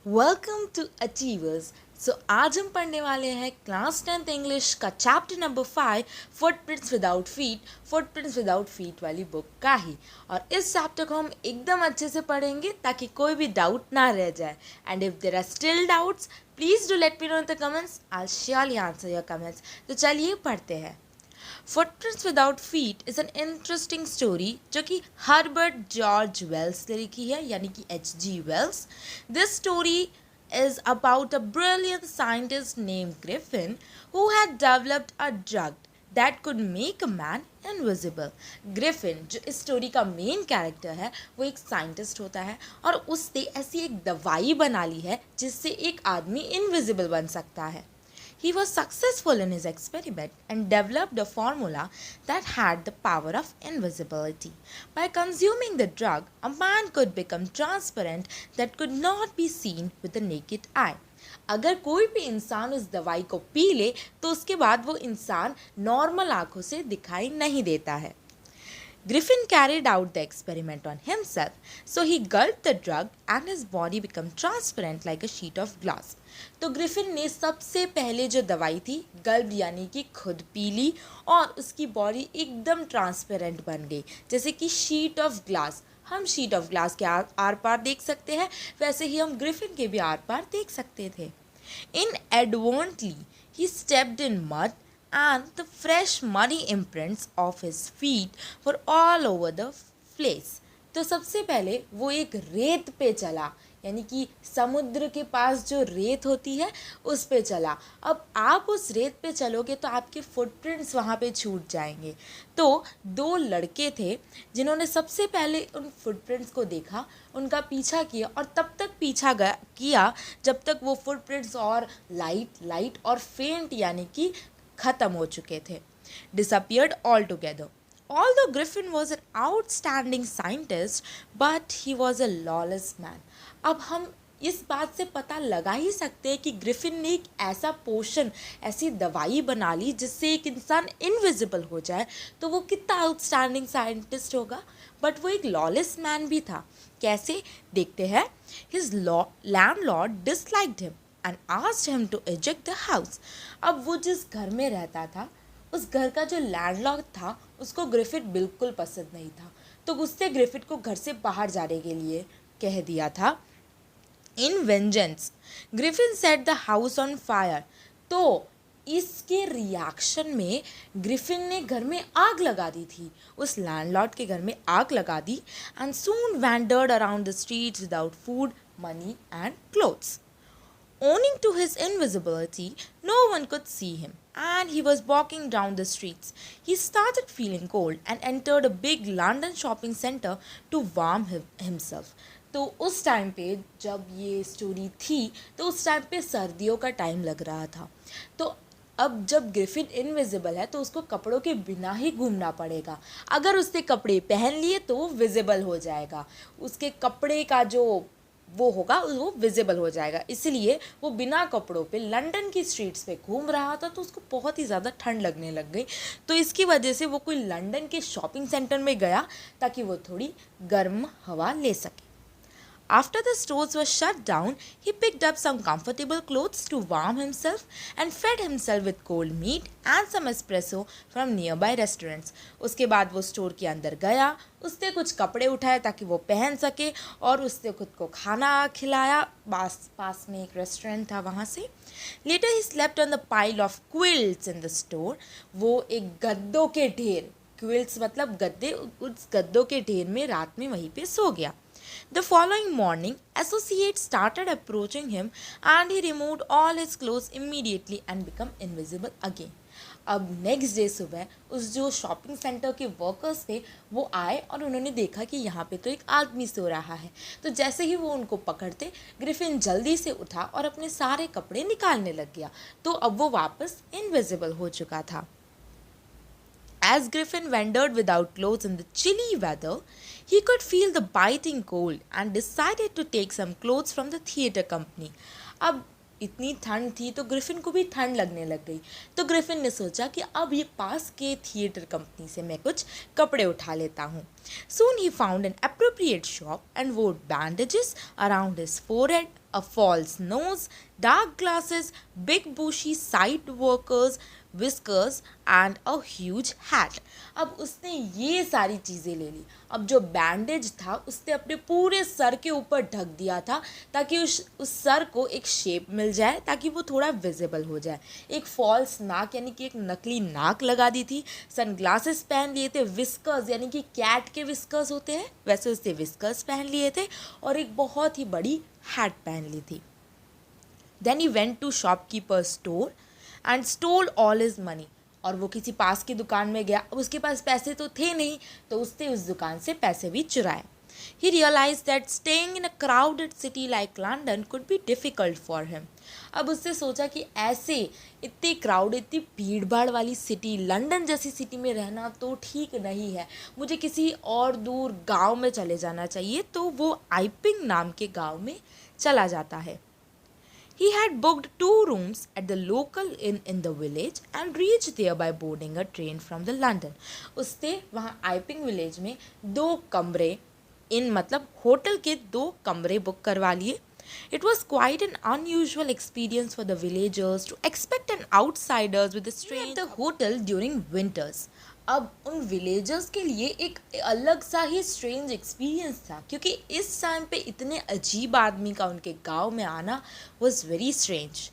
Welcome to achievers. आज हम पढ़ने वाले हैं क्लास 10th इंग्लिश का chapter number 5 footprints without feet वाली बुक का ही। और इस चैप्टर को हम एकदम अच्छे से पढ़ेंगे ताकि कोई भी डाउट ना रह जाए। And if there are still doubts please do let me know in the comments. I surely answer your comments. तो चलिए पढ़ते हैं। Footprints without feet is an interesting story जो कि हर्बर्ट जॉर्ज वेल्स ने लिखी है, यानी कि H.G. Wells. This story is about a brilliant scientist named Griffin who had developed a drug that could make a man invisible. Griffin जो इस story का मेन कैरेक्टर है वो एक साइंटिस्ट होता है और उसने ऐसी एक दवाई बना ली है जिससे एक आदमी इनविजिबल बन सकता है. He was successful in his experiment and developed a formula that had the power of invisibility. By consuming the drug, a man could become transparent that could not be seen with the naked eye. अगर कोई भी इंसान उस दवाई को P ले तो उसके बाद वो इंसान नॉर्मल आंखों से दिखाई नहीं देता है. Griffin carried out the experiment on himself, so he gulped the drug and his body became transparent like a sheet of glass. तो ग्रिफिन ने सबसे पहले जो दवाई थी गल्प यानी कि खुद पी ली और उसकी बॉडी एकदम ट्रांसपेरेंट बन गई जैसे कि शीट ऑफ ग्लास. हम शीट ऑफ ग्लास के आर पार देख सकते हैं, वैसे ही हम ग्रिफिन के भी आर पार देख सकते थे. Inadvertently, he stepped in mud and the fresh muddy imprints of his feet were all over the place. तो सबसे पहले वो एक रेत पे चला, यानी कि समुद्र के पास जो रेत होती है उस पे चला. अब आप उस रेत पे चलोगे तो आपके फुटप्रिंट्स वहाँ पे छूट जाएंगे. तो दो लड़के थे जिन्होंने सबसे पहले उन फुटप्रिंट्स को देखा, उनका पीछा किया और तब तक पीछा किया जब तक वो फुटप्रिंट्स और लाइट और फेंट यानी कि ख़त्म हो चुके थे. Disappeared altogether. Although Griffin was an outstanding scientist, but he was a lawless man. अब हम इस बात से पता लगा ही सकते हैं कि ग्रिफिन ने एक ऐसा पोशन, ऐसी दवाई बना ली जिससे एक इंसान इनविजिबल हो जाए, तो वो कितना आउटस्टैंडिंग साइंटिस्ट होगा. बट वो एक लॉलेस मैन भी था. कैसे देखते हैं. His landlord disliked him and asked him to eject the house. अब वो जिस घर में रहता था उस घर का जो लैंडलॉर्ड था उसको ग्रिफिथ बिल्कुल पसंद नहीं था, तो उसने ग्रिफिथ को घर से बाहर जाने के लिए कह दिया था. In vengeance Griffin set the house on fire. तो इसके रिएक्शन में ग्रिफिन ने घर में आग लगा दी थी, उस लैंडलॉर्ड के घर में आग लगा दी. And soon wandered around the streets without food, money and clothes. Owing to his invisibility, no one could see him, and he was walking down the streets. He started feeling cold and entered a big London shopping center to warm himself. तो उस time पे जब ये story थी तो उस time पे सर्दियों का टाइम लग रहा था. तो अब जब ग्रिफिन इनविजिबल है तो उसको कपड़ों के बिना ही घूमना पड़ेगा. अगर उसने कपड़े पहन लिए तो वो विजिबल हो जाएगा, उसके कपड़े का जो वो होगा वो विजिबल हो जाएगा. इसलिए वो बिना कपड़ों पे लंदन की स्ट्रीट्स पे घूम रहा था, तो उसको बहुत ही ज़्यादा ठंड लगने लग गई. तो इसकी वजह से वो कोई लंदन के शॉपिंग सेंटर में गया ताकि वो थोड़ी गर्म हवा ले सके. After the stores were shut down, he picked up some comfortable clothes to warm himself and fed himself with cold meat and some espresso from nearby restaurants. उसके बाद वो स्टोर के अंदर गया, उसने कुछ कपड़े उठाए ताकि वो पहन सके और उसने खुद को खाना खिलाया. पास में एक रेस्टोरेंट था वहाँ से. Later he slept on the pile of quilts in the store. वो एक गद्दों के ढेर, क्विल्ट्स मतलब गद्दे, उस गद्दों के ढेर में रात में वहीं पे सो गया. The following morning, associates started approaching him and he removed all his clothes immediately and became invisible again. अब नेक्स्ट डे सुबह उस जो शॉपिंग सेंटर के वर्कर्स थे वो आए और उन्होंने देखा कि यहाँ पे तो एक आदमी सो रहा है. तो जैसे ही वो उनको पकड़ते, ग्रिफिन जल्दी से उठा और अपने सारे कपड़े निकालने लग गया. तो अब वो वापस इनविजिबल हो चुका था. As Griffin wandered without clothes in the chilly weather, he could feel the biting cold and decided to take some clothes from the theatre company. अब इतनी ठंड थी तो ग्रिफिन को भी ठंड लगने लग गई। तो ग्रिफिन ने सोचा कि अब ये पास के थिएटर कंपनी से मैं कुछ कपड़े उठा लेता हूँ। Soon he found an appropriate shop and wore bandages around his forehead, a false nose, dark glasses, big bushy side workers, whiskers and a huge hat. अब उसने ये सारी चीज़ें ले ली। अब जो बैंडेज था उसने अपने पूरे सर के ऊपर ढक दिया था ताकि उस सर को एक शेप मिल जाए, ताकि वो थोड़ा विजिबल हो जाए। एक फॉल्स नाक यानी कि एक नकली नाक लगा दी थी। सनग्लासेस पहन लिए थे। विस्कर्स यानी कि कैट के विस्कर्स होते हैं वैसे उसने विस्कर्स पहन लिए थे और एक बहुत ही बड़ी हैट पहन ली थी। Then he went to shopkeeper's store and stole all his money. और वो किसी पास की दुकान में गया। अब उसके पास पैसे तो थे नहीं तो उसने उस दुकान से पैसे भी चुराए। He realized that staying in a crowded city like London could be difficult for him. अब उसने सोचा कि ऐसे इतनी क्राउड, इतनी भीड़ भाड़ वाली सिटी, लंदन जैसी सिटी में रहना तो ठीक नहीं है, मुझे किसी और दूर गांव में चले जाना चाहिए। तो वो आइपिंग नाम के गांव में चला जाता है। He had booked 2 rooms at the local inn in the village and reached there by boarding a train from the London. उसने वहाँ आइपिंग विलेज में 2 कमरे, इन मतलब होटल के 2 कमरे बुक करवा लिए। It was quite an unusual experience for the villagers to expect an outsiders with a stranger at the hotel during winters. अब उन विलेजर्स के लिए एक अलग सा ही स्ट्रेंज एक्सपीरियंस था, क्योंकि इस टाइम पे इतने अजीब आदमी का उनके गांव में आना was very strange.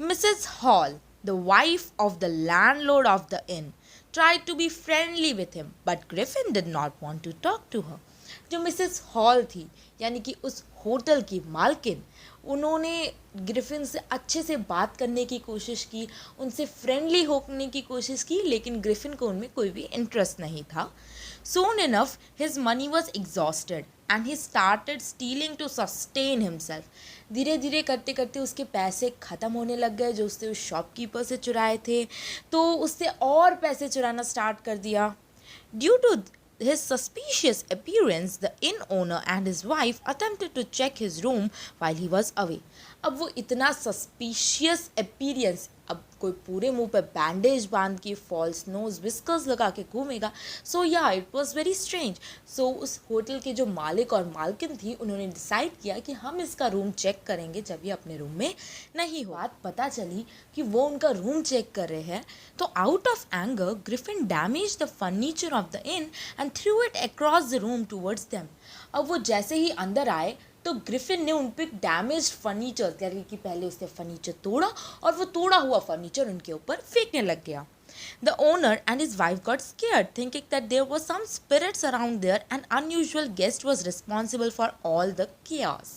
Mrs hall, the wife of the landlord of the inn, tried to be friendly with him, but Griffin did not want to talk to her. जो मिसेस हॉल थी यानी कि उस होटल की मालकिन, उन्होंने Griffin से अच्छे से बात करने की कोशिश की, उनसे फ्रेंडली होने की कोशिश की, लेकिन ग्रिफिन को उनमें कोई भी इंटरेस्ट नहीं था। Soon enough his money was exhausted and he started stealing to sustain himself. धीरे धीरे करते करते उसके पैसे ख़त्म होने लग गए जो उसने उस शॉपकीपर से चुराए थे, तो उससे और पैसे चुराना स्टार्ट कर दिया। Due to his suspicious appearance, the inn owner and his wife attempted to check his room while he was away. अब वो इतना सस्पिशियस अपीयरेंस, अब कोई पूरे मुंह पे बैंडेज बांध के फॉल्स नोज विस्कर्स लगा के घूमेगा, सो या इट वाज वेरी स्ट्रेंज। सो उस होटल के जो मालिक और मालकिन थी उन्होंने डिसाइड किया कि हम इसका रूम चेक करेंगे जब ये अपने रूम में नहीं हो। बात पता चली कि वो उनका रूम चेक कर रहे हैं, तो out of anger Griffin damage the furniture of the inn and threw it across the room towards them. अब वो जैसे ही अंदर आए तो ग्रिफिन ने उन पर डैमेज फर्नीचर, यानी कि पहले उसने फर्नीचर तोड़ा और वो तोड़ा हुआ फर्नीचर उनके ऊपर फेंकने लग गया। The owner and his wife got scared, thinking that there were some spirits around there and unusual guest was responsible for all the chaos.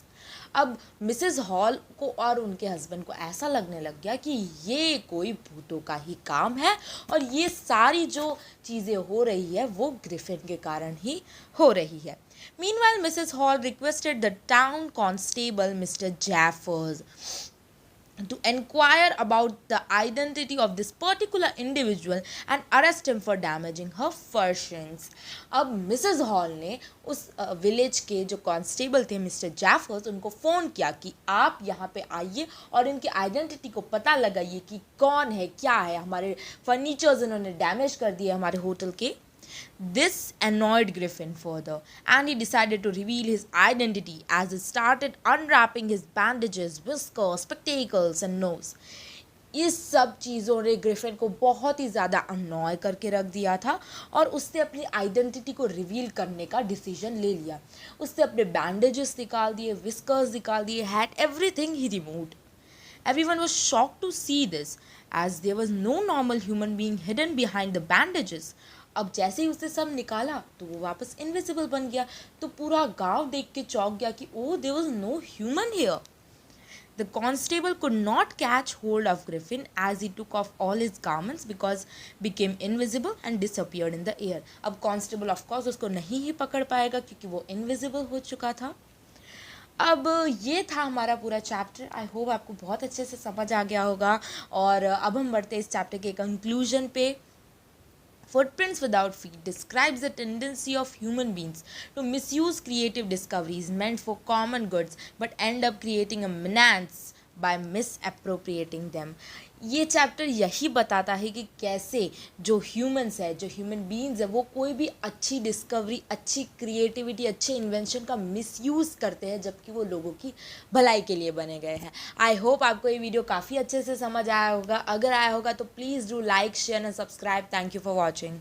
अब मिसेस हॉल को और उनके हस्बैंड को ऐसा लगने लग गया कि ये कोई भूतों का ही काम है और ये सारी जो चीज़ें हो रही है वो ग्रिफिन के कारण ही हो रही है। Meanwhile, Mrs. Hall requested the town constable, Mr. Jaffers, to inquire about the identity of this particular individual and arrest him for damaging her furnishings. अब मिसेस हॉल ने उस विलेज के जो कांस्टेबल थे मिस्टर जैफर्स, उनको फ़ोन किया कि आप यहाँ पे आइए और इनकी आइडेंटिटी को पता लगाइए कि कौन है, क्या है, हमारे फर्नीचर्स इन्होंने डैमेज कर दिए हमारे होटल के। This annoyed Griffin further, and he decided to reveal his identity as he started unwrapping his bandages, whiskers, spectacles and nose. इस सब चीज़ों ने ग्रिफिन को बहुत ही ज़्यादा अनॉय करके रख दिया था और उसने अपनी आइडेंटिटी को रिवील करने का डिसीजन ले लिया। उसने अपने बैंडेजेस निकाल दिए, विस्कर्स निकाल दिए, hat, everything he removed. Everyone was shocked to see this, as there was no normal human being hidden behind the bandages. अब जैसे ही उसने सब निकाला तो वो वापस इनविजिबल बन गया, तो पूरा गांव देख के चौंक गया कि oh there was no human here. The constable could not catch hold of Griffin as he took off all his garments because became invisible and disappeared in the air. अब कांस्टेबल ऑफ कोर्स उसको नहीं ही पकड़ पाएगा क्योंकि वो invisible हो चुका था। अब ये था हमारा पूरा चैप्टर। आई होप आपको बहुत अच्छे से समझ आ गया होगा और अब हम बढ़ते हैं इस चैप्टर के कंक्लूजन पे। Footprints Without Feet describes the tendency of human beings to misuse creative discoveries meant for common goods but end up creating a menace by misappropriating them. ये चैप्टर यही बताता है कि कैसे जो ह्यूमंस है, जो ह्यूमन बीइंग्स है, वो कोई भी अच्छी डिस्कवरी, अच्छी क्रिएटिविटी, अच्छे इन्वेंशन का मिसयूज़ करते हैं, जबकि वो लोगों की भलाई के लिए बने गए हैं। आई होप आपको ये वीडियो काफ़ी अच्छे से समझ आया होगा। अगर आया होगा तो please do like, share and subscribe. Thank you for watching.